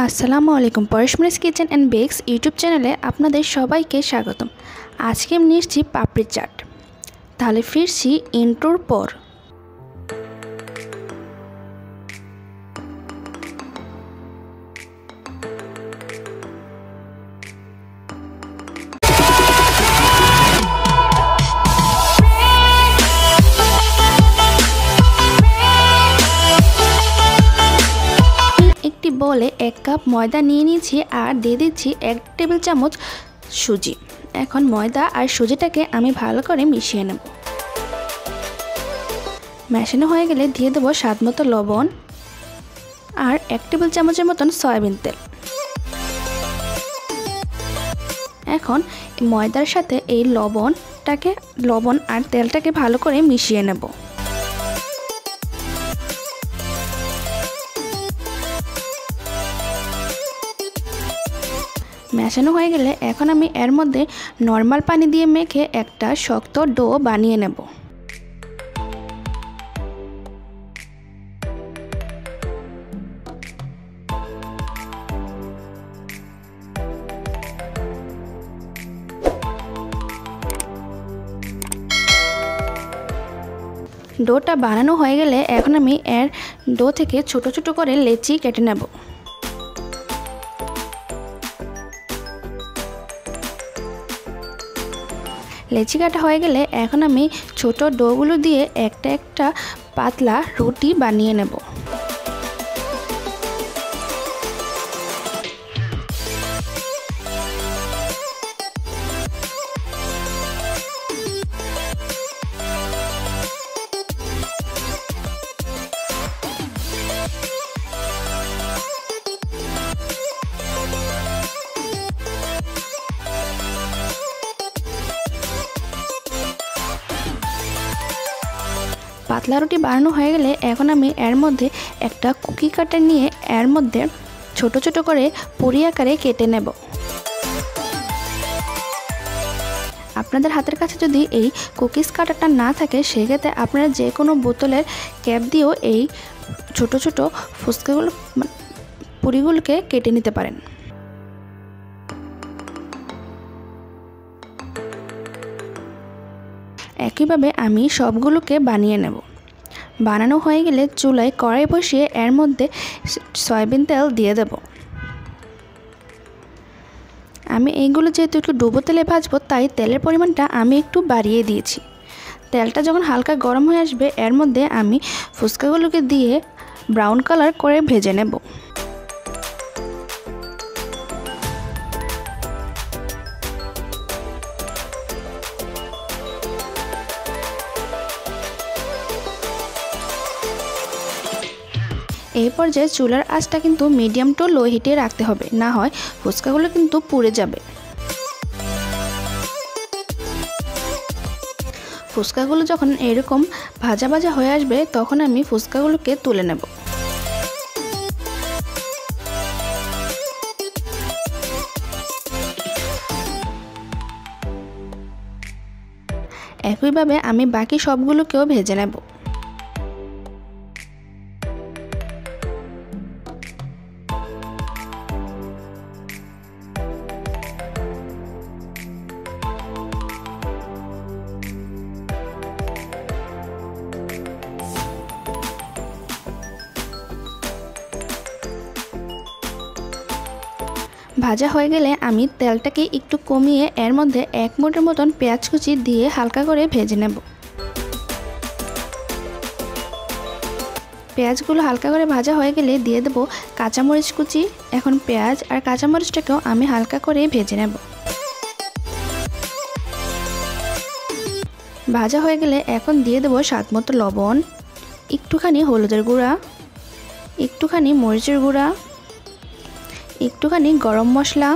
আসসালামু আলাইকুম। পরশমনিস kitchen and bakes YouTube চ্যানেলে আপনাদের সবাইকে স্বাগতম। আজকে আমি নিয়েছি পাপড়ি চাট। তাহলে ফিরছি ইন্ট্রোর পর। বলে 1 কাপ ময়দা নিয়ে নিয়েছি আর দিয়ে দিচ্ছি 1 টেবিল চামচ সুজি। এখন ময়দা আর সুজিটাকে আমি ভালো করে মিশিয়ে নেব। মেশানো হয়ে গেলে দিয়ে দেবো স্বাদমতো লবণ আর 1 টেবিল চামচের মতন সয়াবিন তেল। এখন ময়দার সাথে এই লবণ আর তেলটাকে ভালো করে মিশিয়ে নেব। মেশানো হয়ে গেলে এখন আমি এর মধ্যে নরমাল পানি দিয়ে মেখে একটা শক্ত ডো বানিয়ে নেব। ডোটা বানানো হয়ে গেলে এখন আমি এর ডো থেকে ছোট ছোট করে লেচি কেটে নেব। লেচি কাটা হয়ে গেলে এখন আমি ছোট ডোগুলো দিয়ে একটা একটা পাতলা রুটি বানিয়ে নেব। পাতলা রুটি বানানো হয়ে গেলে এখন আমি এর মধ্যে একটা কুকি কাটার নিয়ে এর মধ্যে ছোট ছোট করে পুরি আকারে কেটে নেব। আপনাদের হাতের কাছে যদি এই কুকিজ কাটারটা না থাকে সেক্ষেত্রে আপনারা যে কোনো বোতলের ক্যাপ দিয়েও এই ছোট ছোট পুরিগুলোকে কেটে নিতে পারেন। একইভাবে আমি সবগুলোকে বানিয়ে নেব। বানানো হয়ে গেলে চুলায় কড়াই বসিয়ে এর মধ্যে সয়াবিন তেল দিয়ে দেব। আমি এইগুলো যেহেতু একটু ডুবো তেলে ভাজবো তাই তেলের পরিমাণটা আমি একটু বাড়িয়ে দিয়েছি। তেলটা যখন হালকা গরম হয়ে আসবে এর মধ্যে আমি ফুচকাগুলোকে দিয়ে ব্রাউন কালার করে ভেজে নেব। এই পর্যায়ে চুলার আঁচটা কিন্তু মিডিয়াম টু লো হিটে রাখতে হবে, না হয় ফুচকাগুলো কিন্তু পুড়ে যাবে। ফুচকাগুলো যখন এরকম ভাজা ভাজা হয়ে আসবে তখন আমি ফুচকাগুলোকে তুলে নেব। একইভাবে আমি বাকি সবগুলোকেও ভেজে নেব। ভাজা হয়ে গেলে আমি তেলটাকে একটু কমিয়ে এর মধ্যে 1 মুঠের মতন পেঁয়াজ কুচি দিয়ে হালকা করে ভেজে নেব। পেঁয়াজগুলো হালকা করে ভাজা হয়ে গেলে দিয়ে দেব কাঁচামরিচ কুচি। এখন পেঁয়াজ আর কাঁচামরিচটাকেও আমি হালকা করে ভেজে নেব। ভাজা হয়ে গেলে এখন দিয়ে দেব স্বাদমতো লবণ, একটুখানি হলুদের গুঁড়া, একটুখানি মরিচের গুঁড়া, একটুখানি গরম মশলা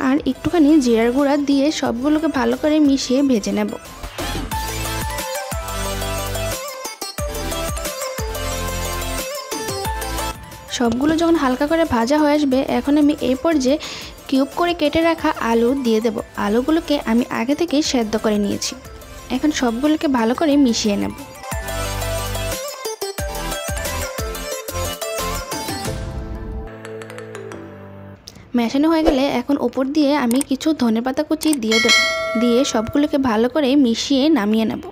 আর একটুখানি জিরার গুঁড়া দিয়ে সবগুলোকে ভালো করে মিশিয়ে ভেজে নেব। সবগুলো যখন হালকা করে ভাজা হয়ে আসবে এখন আমি এই পর্যায়ে কিউব করে কেটে রাখা আলু দিয়ে দেব। আলুগুলোকে আমি আগে থেকেই সেদ্ধ করে নিয়েছি। এখন সবগুলোকে ভালো করে মিশিয়ে নেব। মেশানো হয়ে গেলে এখন ওপর দিয়ে আমি কিছু ধনেপাতা কুচি দিয়ে দেব, দিয়ে সবগুলোকে ভালো করে মিশিয়ে নামিয়ে নেব।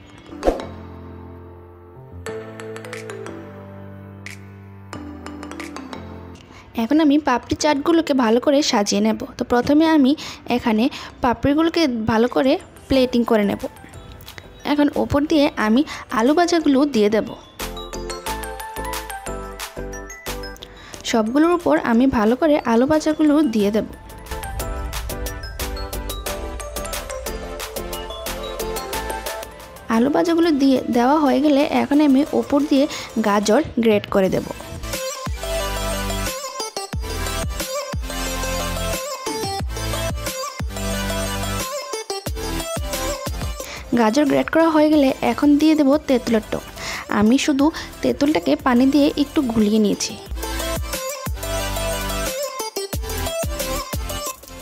এখন আমি পাপড়ি চাটগুলোকে ভালো করে সাজিয়ে নেব। তো প্রথমে আমি এখানে পাপড়িগুলোকে ভালো করে প্লেটিং করে নেব। এখন ওপর দিয়ে আমি আলু ভাজাগুলো দিয়ে দেব। সবগুলোর উপর আমি ভালো করে আলু ভাজাগুলো দিয়ে দেব। আলু ভাজাগুলো দিয়ে দেওয়া হয়ে গেলে এখন আমি ওপর দিয়ে গাজর গ্রেট করে দেব। গাজর গ্রেট করা হয়ে গেলে এখন দিয়ে দেব তেঁতুলের টক। আমি শুধু তেঁতুলটাকে পানি দিয়ে একটু গুলিয়ে নিয়েছি।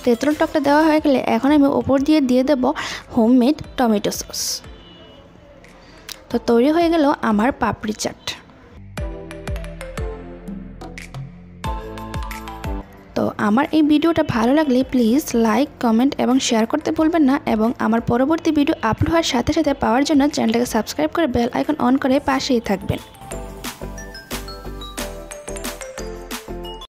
তেঁতুল টকটা দেওয়া হয়ে গেলে এখন আমি ওপর দিয়ে দেব হোমমেড টমেটো সস। তো তৈরি হয়ে গেল আমার পাপড়ি চাট। তো আমার এই ভিডিওটা ভালো লাগলে প্লিজ লাইক, কমেন্ট এবং শেয়ার করতে ভুলবেন না, এবং আমার পরবর্তী ভিডিও আপলোড হওয়ার সাথে সাথে পাওয়ার জন্য চ্যানেলটাকে সাবস্ক্রাইব করে বেল আইকন অন করে পাশেই থাকবেন।